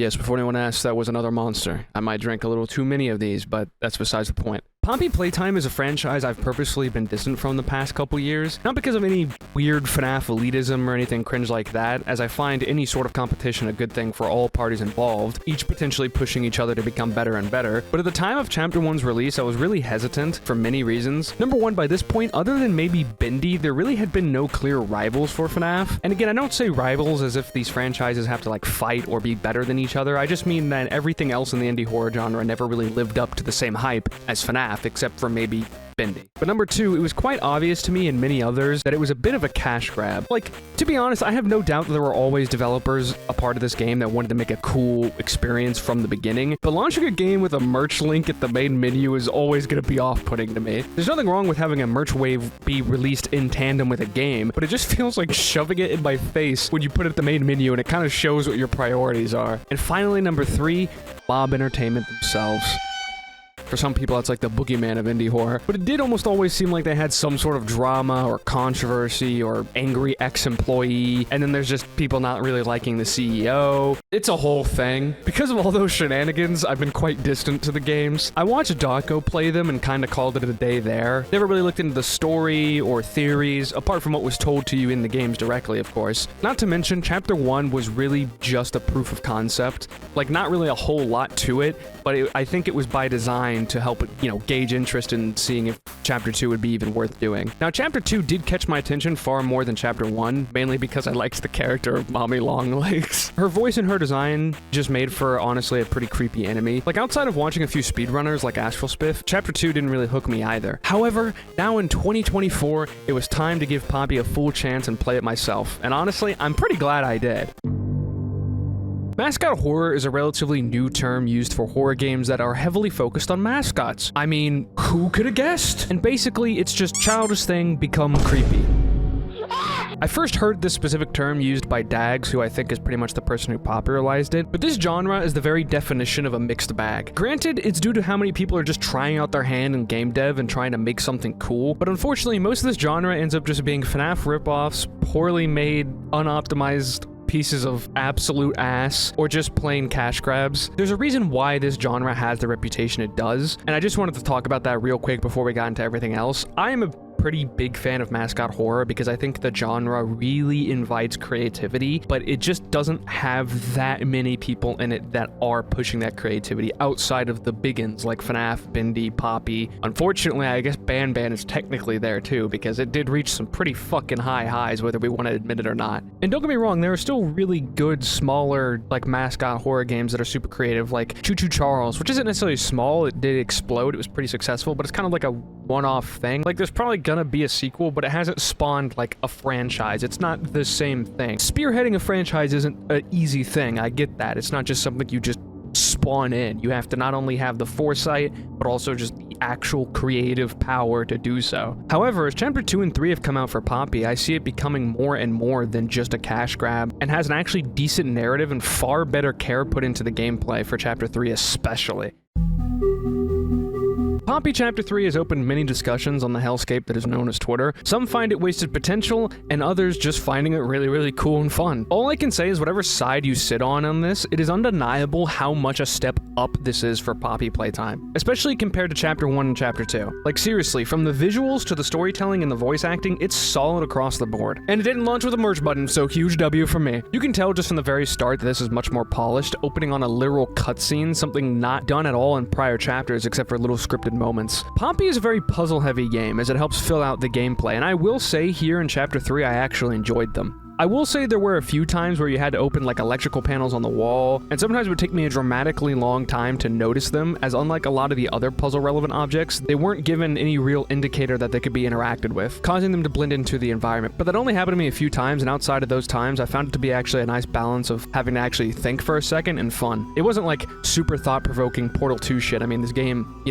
Yes, before anyone asks, that was another monster. I might drink a little too many of these, but that's besides the point. Poppy Playtime is a franchise I've purposefully been distant from the past couple years, not because of any weird FNAF elitism or anything cringe like that, as I find any sort of competition a good thing for all parties involved, each potentially pushing each other to become better and better, but at the time of Chapter 1's release, I was really hesitant for many reasons. Number one, by this point, other than maybe Bendy, there really had been no clear rivals for FNAF, and again, I don't say rivals as if these franchises have to like fight or be better than each other, I just mean that everything else in the indie horror genre never really lived up to the same hype as FNAF, except for maybe Bendy. But number two, it was quite obvious to me and many others that it was a bit of a cash grab. Like, to be honest, I have no doubt that there were always developers a part of this game that wanted to make a cool experience from the beginning, but launching a game with a merch link at the main menu is always going to be off-putting to me. There's nothing wrong with having a merch wave be released in tandem with a game, but it just feels like shoving it in my face when you put it at the main menu, and it kind of shows what your priorities are. And finally, number three, Mob Entertainment themselves. For some people, that's like the boogeyman of indie horror. But it did almost always seem like they had some sort of drama or controversy or angry ex-employee, and then there's just people not really liking the CEO. It's a whole thing. Because of all those shenanigans, I've been quite distant to the games. I watched Dotco play them and kind of called it a day there. Never really looked into the story or theories, apart from what was told to you in the games directly, of course. Not to mention, Chapter 1 was really just a proof of concept. Like, not really a whole lot to it, but I think it was by design to help it, gauge interest in seeing if Chapter 2 would be even worth doing. Now, Chapter 2 did catch my attention far more than Chapter 1, mainly because I liked the character of Mommy Longlegs. Her voice and her design just made for, honestly, a pretty creepy enemy. Like, outside of watching a few speedrunners like Astral Spiff, Chapter 2 didn't really hook me either. However, now in 2024, it was time to give Poppy a full chance and play it myself, and honestly, I'm pretty glad I did. Mascot Horror is a relatively new term used for horror games that are heavily focused on mascots. I mean, who could have guessed? And basically, it's just childish thing become creepy. I first heard this specific term used by Dags, who I think is pretty much the person who popularized it, but this genre is the very definition of a mixed bag. Granted, it's due to how many people are just trying out their hand in game dev and trying to make something cool, but unfortunately, most of this genre ends up just being FNAF ripoffs, poorly made, unoptimized pieces of absolute ass, or just plain cash grabs. There's a reason why this genre has the reputation it does, and I just wanted to talk about that real quick before we got into everything else. I am a pretty big fan of Mascot Horror because I think the genre really invites creativity, but it just doesn't have that many people in it that are pushing that creativity outside of the biggins like FNAF, Bendy, Poppy. Unfortunately, I guess Ban Ban is technically there too because it did reach some pretty fucking high highs whether we want to admit it or not. And don't get me wrong, there are still really good, smaller, like Mascot Horror games that are super creative, like Choo Choo Charles, which isn't necessarily small, it did explode, it was pretty successful, but it's kind of like a one-off thing. Like, there's probably gonna be a sequel, but it hasn't spawned, like, a franchise. It's not the same thing. Spearheading a franchise isn't an easy thing, I get that. It's not just something you just spawn in. You have to not only have the foresight, but also just the actual creative power to do so. However, as Chapter 2 and 3 have come out for Poppy, I see it becoming more and more than just a cash grab, and has an actually decent narrative and far better care put into the gameplay for Chapter 3 especially. Poppy Chapter 3 has opened many discussions on the hellscape that is known as Twitter. Some find it wasted potential, and others just finding it really, really cool and fun. All I can say is whatever side you sit on this, it is undeniable how much a step up this is for Poppy Playtime, especially compared to Chapter 1 and Chapter 2. Like, seriously, from the visuals to the storytelling and the voice acting, it's solid across the board. And it didn't launch with a merch button, so huge W from me. You can tell just from the very start that this is much more polished, opening on a literal cutscene, something not done at all in prior chapters except for little scripted moments. Poppy is a very puzzle-heavy game as it helps fill out the gameplay, and I will say here in Chapter 3 I actually enjoyed them. I will say there were a few times where you had to open like electrical panels on the wall, and sometimes it would take me a dramatically long time to notice them, as unlike a lot of the other puzzle-relevant objects, they weren't given any real indicator that they could be interacted with, causing them to blend into the environment. But that only happened to me a few times, and outside of those times, I found it to be actually a nice balance of having to actually think for a second and fun. It wasn't like super thought-provoking Portal 2 shit. I mean, this game,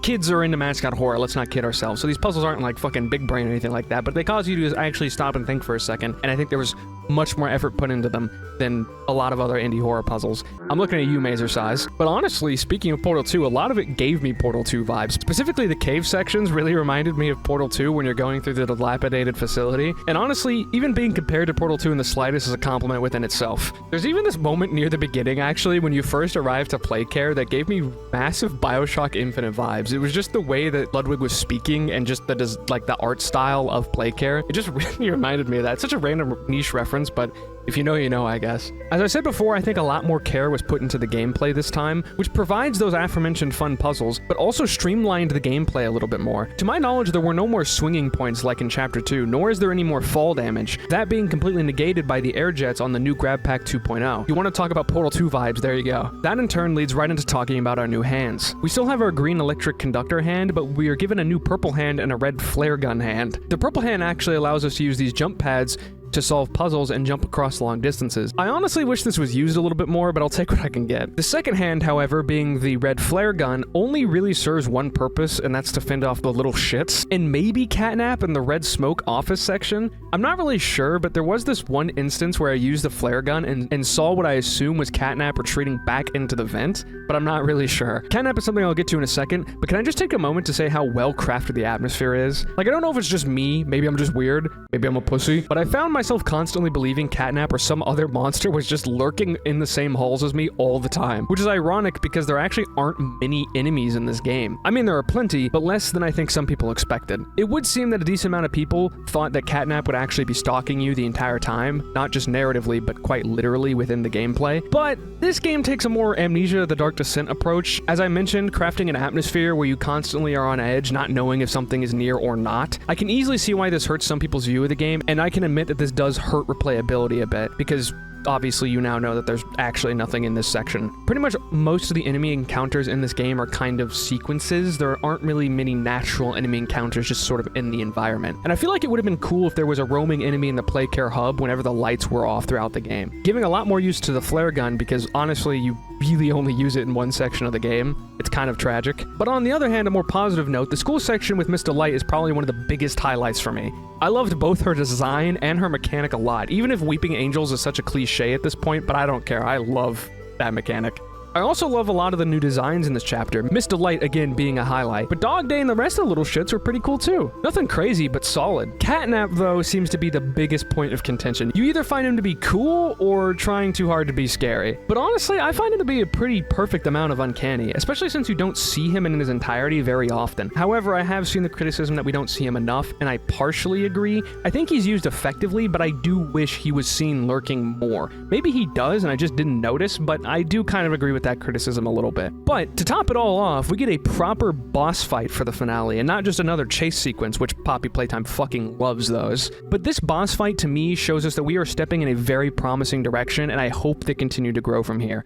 kids are into Mascot Horror, let's not kid ourselves. So these puzzles aren't like fucking big brain or anything like that, but they cause you to actually stop and think for a second, and I think there was much more effort put into them than a lot of other indie horror puzzles. I'm looking at you, Mazer Size. But honestly, speaking of Portal 2, a lot of it gave me Portal 2 vibes. Specifically, the cave sections really reminded me of Portal 2 when you're going through the dilapidated facility. And honestly, even being compared to Portal 2 in the slightest is a compliment within itself. There's even this moment near the beginning, actually, when you first arrive to Playcare that gave me massive Bioshock Infinite vibes. It was just the way that Ludwig was speaking and just the art style of Playcare. It just really reminded me of that. It's such a random niche reference, but if you know, you know, I guess. As I said before, I think a lot more care was put into the gameplay this time, which provides those aforementioned fun puzzles, but also streamlined the gameplay a little bit more. To my knowledge, there were no more swinging points like in Chapter 2, nor is there any more fall damage, that being completely negated by the air jets on the new Grab Pack 2.0. You want to talk about Portal 2 vibes, there you go. That in turn leads right into talking about our new hands. We still have our green electric conductor hand, but we are given a new purple hand and a red flare gun hand. The purple hand actually allows us to use these jump pads to solve puzzles and jump across long distances. I honestly wish this was used a little bit more, but I'll take what I can get. The second hand, however, being the red flare gun, only really serves one purpose, and that's to fend off the little shits, and maybe catnap in the red smoke office section. I'm not really sure, but there was this one instance where I used the flare gun and saw what I assume was catnap retreating back into the vent, but I'm not really sure. Catnap is something I'll get to in a second, but can I just take a moment to say how well crafted the atmosphere is? Like, I don't know if it's just me, maybe I'm just weird, maybe I'm a pussy, but I found myself constantly believing catnap or some other monster was just lurking in the same halls as me all the time, which is ironic because there actually aren't many enemies in this game. I mean, there are plenty, but less than I think some people expected. It would seem that a decent amount of people thought that catnap would actually be stalking you the entire time, not just narratively, but quite literally within the gameplay. But this game takes a more Amnesia: The Dark Descent approach. As I mentioned, crafting an atmosphere where you constantly are on edge, not knowing if something is near or not. I can easily see why this hurts some people's view of the game, and I can admit that this does hurt replayability a bit, because obviously you now know that there's actually nothing in this section. Pretty much most of the enemy encounters in this game are kind of sequences. There aren't really many natural enemy encounters just sort of in the environment. And I feel like it would have been cool if there was a roaming enemy in the Playcare hub whenever the lights were off throughout the game. Giving a lot more use to the flare gun because honestly you really only use it in one section of the game. It's kind of tragic. But on the other hand, a more positive note, the school section with Miss Delight is probably one of the biggest highlights for me. I loved both her design and her mechanic a lot, even if Weeping Angels is such a cliche at this point, but I don't care. I love that mechanic. I also love a lot of the new designs in this chapter, Miss Delight again being a highlight, but Dog Day and the rest of the little shits were pretty cool too. Nothing crazy, but solid. Catnap, though, seems to be the biggest point of contention. You either find him to be cool or trying too hard to be scary. But honestly, I find him to be a pretty perfect amount of uncanny, especially since you don't see him in his entirety very often. However, I have seen the criticism that we don't see him enough, and I partially agree. I think he's used effectively, but I do wish he was seen lurking more. Maybe he does, and I just didn't notice, but I do kind of agree with that criticism a little bit. But to top it all off, we get a proper boss fight for the finale, and not just another chase sequence, which Poppy Playtime fucking loves those. But this boss fight to me shows us that we are stepping in a very promising direction, and I hope they continue to grow from here.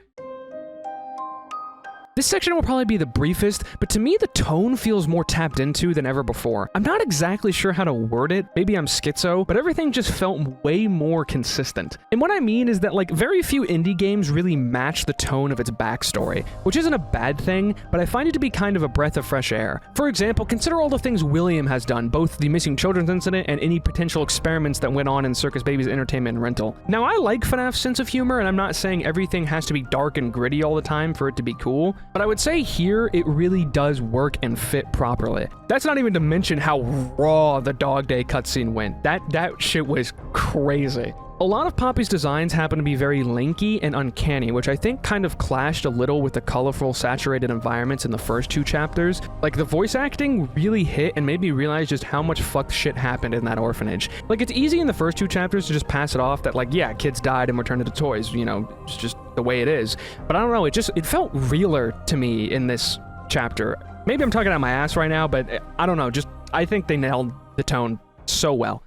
This section will probably be the briefest, but to me the tone feels more tapped into than ever before. I'm not exactly sure how to word it, maybe I'm schizo, but everything just felt way more consistent. And what I mean is that like very few indie games really match the tone of its backstory, which isn't a bad thing, but I find it to be kind of a breath of fresh air. For example, consider all the things William has done, both the missing children's incident and any potential experiments that went on in Circus Baby's entertainment and rental. Now I like FNAF's sense of humor, and I'm not saying everything has to be dark and gritty all the time for it to be cool, but I would say here it really does work and fit properly. That's not even to mention how raw the Dog Day cutscene went. That shit was crazy. A lot of Poppy's designs happen to be very lanky and uncanny, which I think kind of clashed a little with the colorful, saturated environments in the first two chapters. Like, the voice acting really hit and made me realize just how much fucked shit happened in that orphanage. Like, it's easy in the first two chapters to just pass it off that, like, yeah, kids died and were turned into toys, you know, it's just the way it is. But I don't know, it felt realer to me in this chapter. Maybe I'm talking out my ass right now, but I don't know, I think they nailed the tone so well.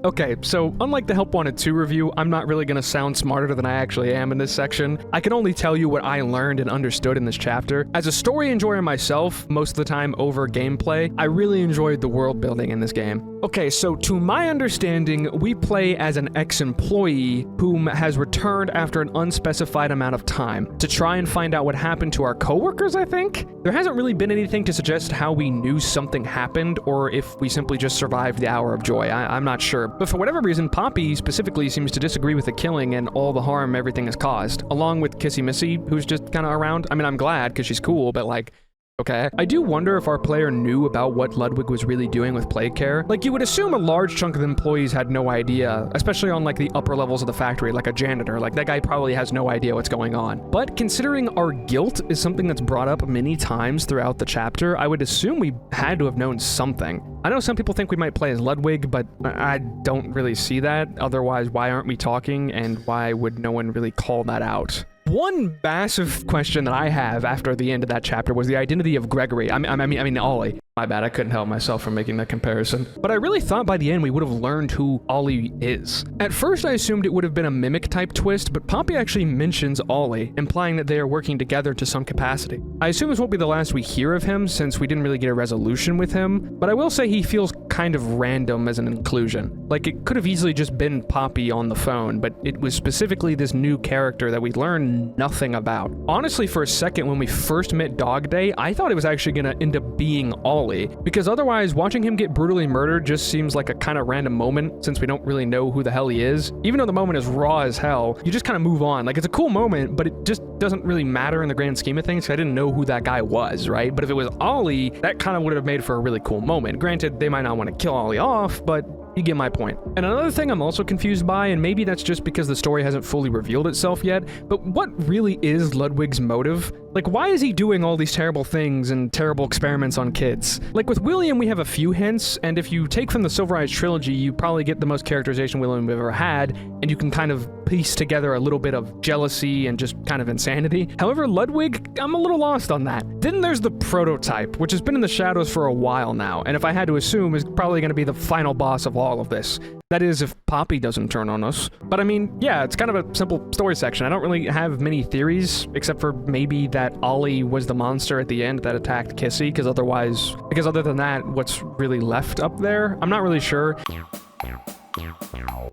Okay, so unlike the Help Wanted 2 review, I'm not really gonna sound smarter than I actually am in this section. I can only tell you what I learned and understood in this chapter. As a story enjoyer myself, most of the time over gameplay, I really enjoyed the world building in this game. Okay, so to my understanding, we play as an ex-employee whom has returned after an unspecified amount of time to try and find out what happened to our coworkers, I think? There hasn't really been anything to suggest how we knew something happened or if we simply just survived the hour of joy. I'm not sure. But for whatever reason, Poppy specifically seems to disagree with the killing and all the harm everything has caused, along with Kissy Missy, who's just kind of around. I mean, I'm glad because she's cool, but like, okay. I do wonder if our player knew about what Ludwig was really doing with Playcare. Like, you would assume a large chunk of the employees had no idea, especially on, like, the upper levels of the factory, like a janitor. Like, that guy probably has no idea what's going on. But considering our guilt is something that's brought up many times throughout the chapter, I would assume we had to have known something. I know some people think we might play as Ludwig, but I don't really see that. Otherwise, why aren't we talking, and why would no one really call that out? One massive question that I have after the end of that chapter was the identity of Gregory. I mean Ollie. My bad, I couldn't help myself from making that comparison. But I really thought by the end we would have learned who Ollie is. At first I assumed it would have been a mimic type twist, but Poppy actually mentions Ollie, implying that they are working together to some capacity. I assume this won't be the last we hear of him, since we didn't really get a resolution with him, but I will say he feels kind of random as an inclusion. Like, it could have easily just been Poppy on the phone, but it was specifically this new character that we learned nothing about. Honestly, for a second when we first met Dog Day, I thought it was actually gonna end up being Ollie, because otherwise watching him get brutally murdered just seems like a kind of random moment since we don't really know who the hell he is. Even though the moment is raw as hell, you just kind of move on. Like, it's a cool moment, but it just doesn't really matter in the grand scheme of things. I didn't know who that guy was, right? But if it was Ollie, that kind of would have made for a really cool moment. Granted, they might not want to kill Ollie off, but you get my point. And another thing I'm also confused by, and maybe that's just because the story hasn't fully revealed itself yet, but what really is Ludwig's motive? Like, why is he doing all these terrible things and terrible experiments on kids? Like, with William, we have a few hints, and if you take from the Silver Eyes trilogy, you probably get the most characterization William ever had, and you can kind of piece together a little bit of jealousy and just kind of insanity. However, Ludwig, I'm a little lost on that. Then there's the prototype, which has been in the shadows for a while now, and if I had to assume, is probably going to be the final boss of all of this. That is, if Poppy doesn't turn on us. But I mean, yeah, it's kind of a simple story section. I don't really have many theories, except for maybe that Ollie was the monster at the end that attacked Kissy, because other than that, what's really left up there? I'm not really sure.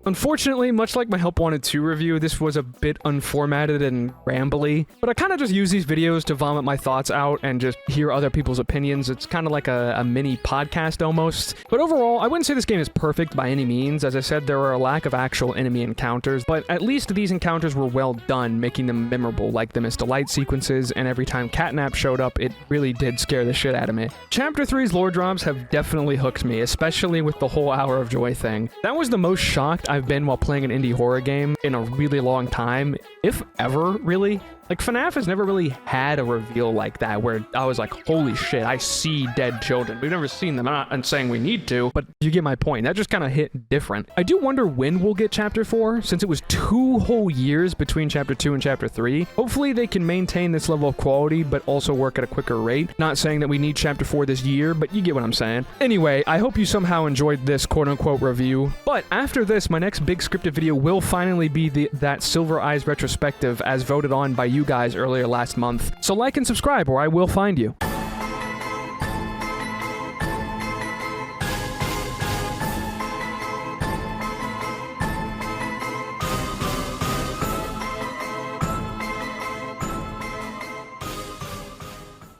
Unfortunately, much like my Help Wanted 2 review, this was a bit unformatted and rambly, but I kind of just use these videos to vomit my thoughts out and just hear other people's opinions. It's kind of like a mini podcast almost. But overall, I wouldn't say this game is perfect by any means. As I said, there were a lack of actual enemy encounters, but at least these encounters were well done, making them memorable, like the Miss Delight sequences, and every time Catnap showed up, it really did scare the shit out of me. Chapter 3's lore drops have definitely hooked me, especially with the whole Hour of Joy thing. That was the most shocked I've been while playing an indie horror game in a really long time, if ever, really. Like, FNAF has never really had a reveal like that, where I was like, holy shit, I see dead children. We've never seen them. I'm not saying we need to, but you get my point. That just kind of hit different. I do wonder when we'll get Chapter 4, since it was 2 whole years between Chapter 2 and Chapter 3. Hopefully they can maintain this level of quality, but also work at a quicker rate. Not saying that we need Chapter 4 this year, but you get what I'm saying. Anyway, I hope you somehow enjoyed this quote-unquote review. But after this, my next big scripted video will finally be that Silver Eyes retrospective, as voted on by you guys earlier last month. So like and subscribe, or I will find you.